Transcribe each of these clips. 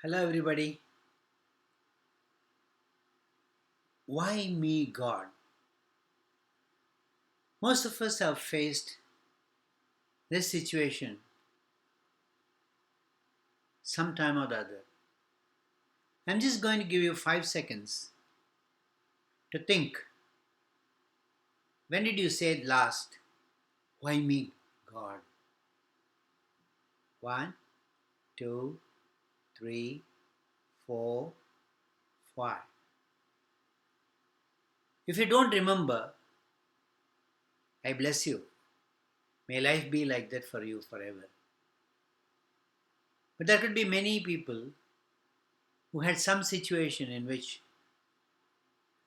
Hello, everybody. Why me, God? Most of us have faced this situation sometime or the other. I'm just going to give you 5 seconds to think. When did you say it last? Why me, God? One, two, three, four, five. If you don't remember, I bless you. May life be like that for you forever. But there could be many people who had some situation in which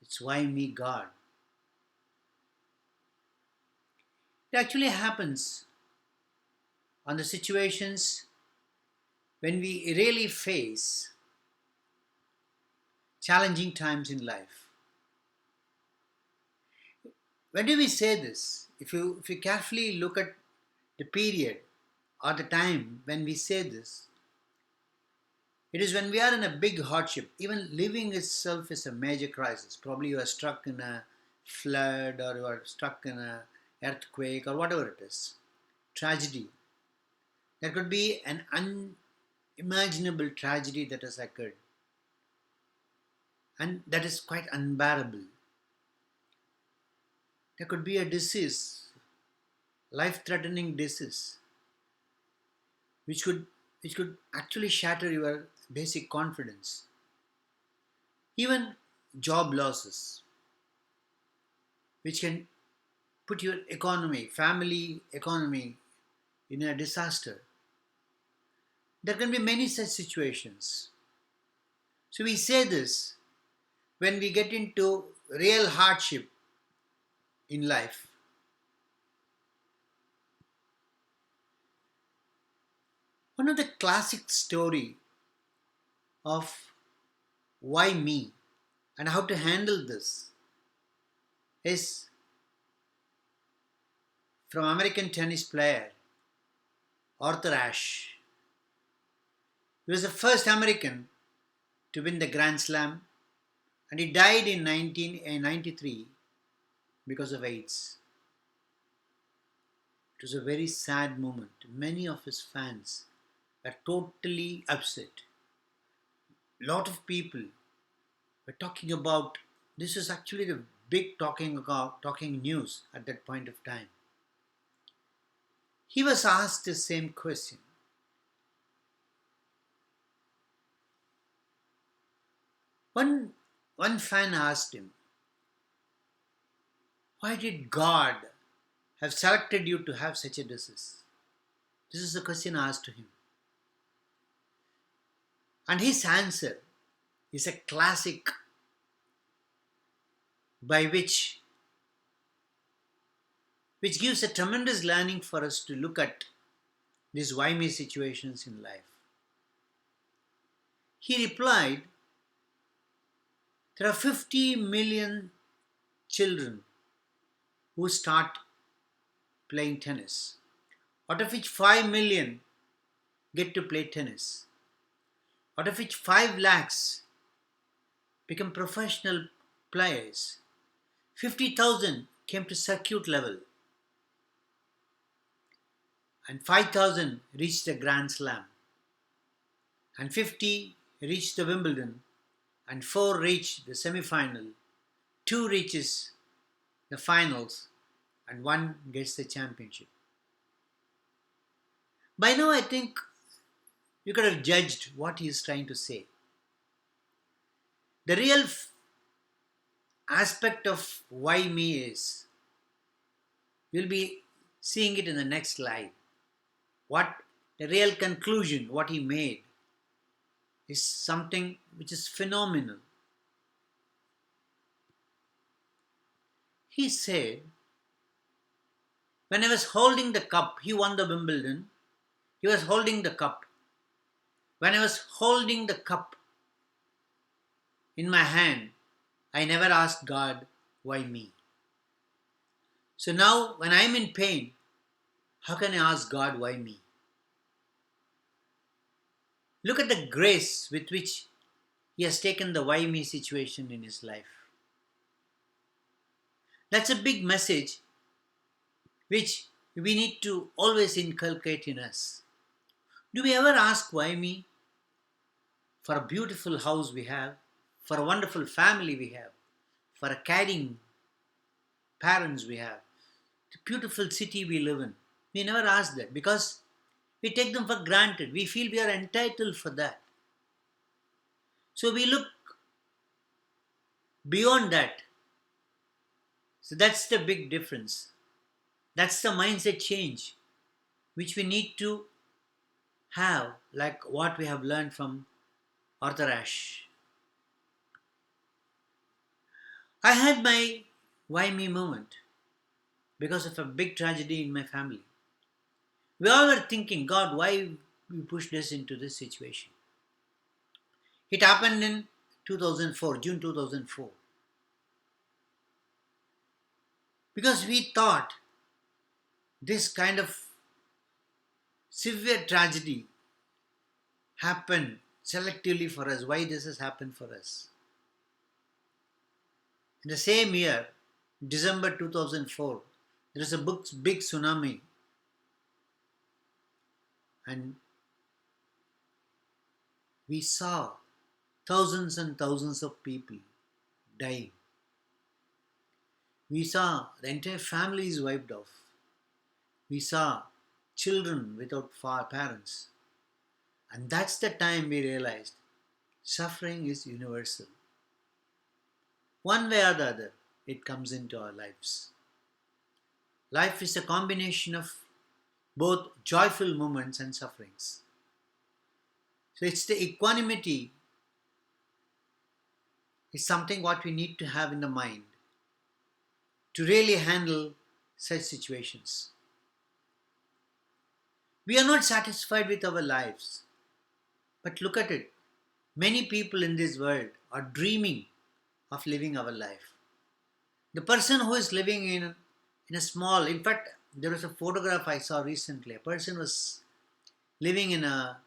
it's why me, God. It actually happens on the situations when we really face challenging times in life. When do we say this? If you carefully look at the period or the time when we say this, it is when we are in a big hardship. Even living itself is a major crisis. Probably you are struck in a flood or you are stuck in a earthquake or whatever it is. Tragedy. There could be an unimaginable tragedy that has occurred, and that is quite unbearable. There could be a disease, life threatening disease, which could actually shatter your basic confidence. Even job losses, which can put your economy, family economy, in a disaster. There can be many such situations. So we say this when we get into real hardship in life. One of the classic story of why me and how to handle this is from American tennis player Arthur Ashe. He was the first American to win the Grand Slam, and he died in 1993 because of AIDS. It was a very sad moment. Many of his fans were totally upset. A lot of people were talking about this is actually the big talking news at that point of time. He was asked the same question. One one fan asked him, "Why did God have selected you to have such a disease?" This is the question asked to him. And his answer is a classic by which gives a tremendous learning for us to look at these why me situations in life. He replied, there are 50 million children who start playing tennis, out of which 5 million get to play tennis, out of which 5 lakhs become professional players, 50,000 came to circuit level, and 5,000 reached the Grand Slam, and 50 reached the Wimbledon, and 4 reached the semi-final, 2 reaches the finals, and 1 gets the championship. By now, I think you could have judged what he is trying to say. The real aspect of why me is, you'll be seeing it in the next slide. What the real conclusion, what he made, is something which is phenomenal. He said, when I was holding the cup, he won the Wimbledon, he was holding the cup. When I was holding the cup in my hand, I never asked God, why me? So now, when I'm in pain, how can I ask God, why me? Look at the grace with which he has taken the why me situation in his life. That's a big message which we need to always inculcate in us. Do we ever ask why me for a beautiful house we have, for a wonderful family we have, for a caring parents we have, the beautiful city we live in? We never ask that because we take them for granted. We feel we are entitled for that. So we look beyond that. So that's the big difference. That's the mindset change which we need to have, like what we have learned from Arthur Ashe. I had my why me moment because of a big tragedy in my family. We all were thinking, God, why we pushed us into this situation? It happened in 2004, June 2004. Because we thought this kind of severe tragedy happened selectively for us. Why this has happened for us? In the same year, December 2004, there is a big tsunami, and we saw thousands and thousands of people dying. We saw the entire families wiped off. We saw children without parents. And that's the time we realized suffering is universal. One way or the other, it comes into our lives. Life is a combination of both joyful moments and sufferings. So it's the equanimity is something what we need to have in the mind to really handle such situations. We are not satisfied with our lives. But look at it. Many people in this world are dreaming of living our life. The person who is living in a small, in fact, there was a photograph I saw recently. A person was living in a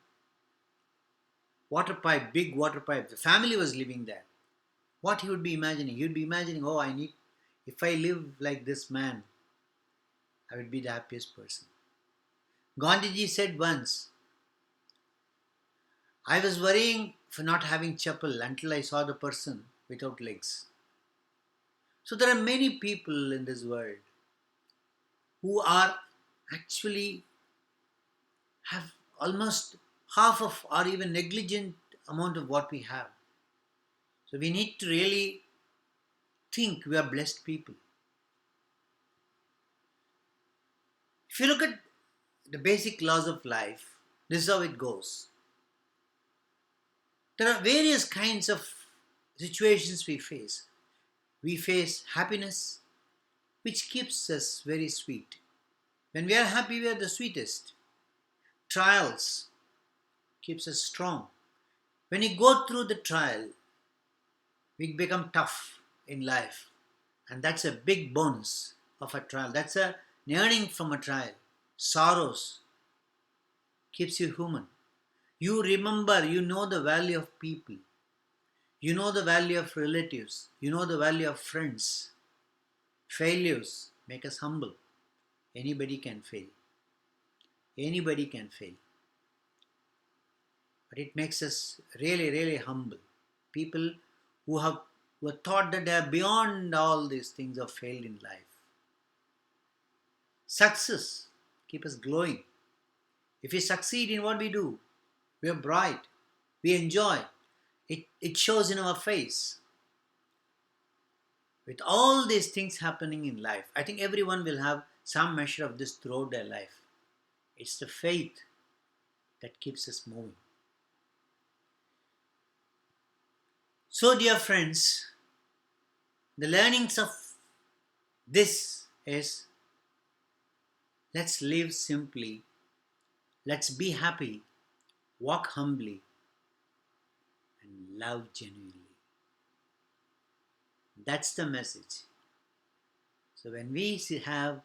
water pipe, big water pipe. The family was living there. What he would be imagining? He would be imagining, oh, if I live like this man, I would be the happiest person. Gandhiji said once, I was worrying for not having chapel until I saw the person without legs. So there are many people in this world who are actually have almost half of or even negligent amount of what we have. So we need to really think we are blessed people. If you look at the basic laws of life, this is how it goes. There are various kinds of situations we face. We face happiness, which keeps us very sweet. When we are happy, we are the sweetest. Trials keeps us strong. When you go through the trial, we become tough in life. And that's a big bonus of a trial. That's a learning from a trial. Sorrows keeps you human. You remember, you know the value of people. You know the value of relatives. You know the value of friends. Failures make us humble. Anybody can fail. Anybody can fail. But it makes us really, really humble. People who were thought that they are beyond all these things have failed in life. Success keep us glowing. If we succeed in what we do, we are bright. We enjoy. It shows in our face. With all these things happening in life, I think everyone will have some measure of this throughout their life. It's the faith that keeps us moving. So, dear friends, the learnings of this is let's live simply, let's be happy, walk humbly, and love genuinely. That's the message. So when we have,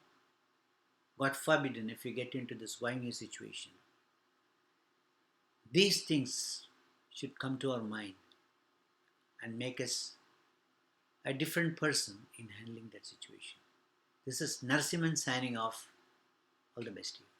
God forbidden, if we get into this whiny situation, These things should come to our mind and make us a different person in handling that situation. This is Narsimhan signing off. All the best to you.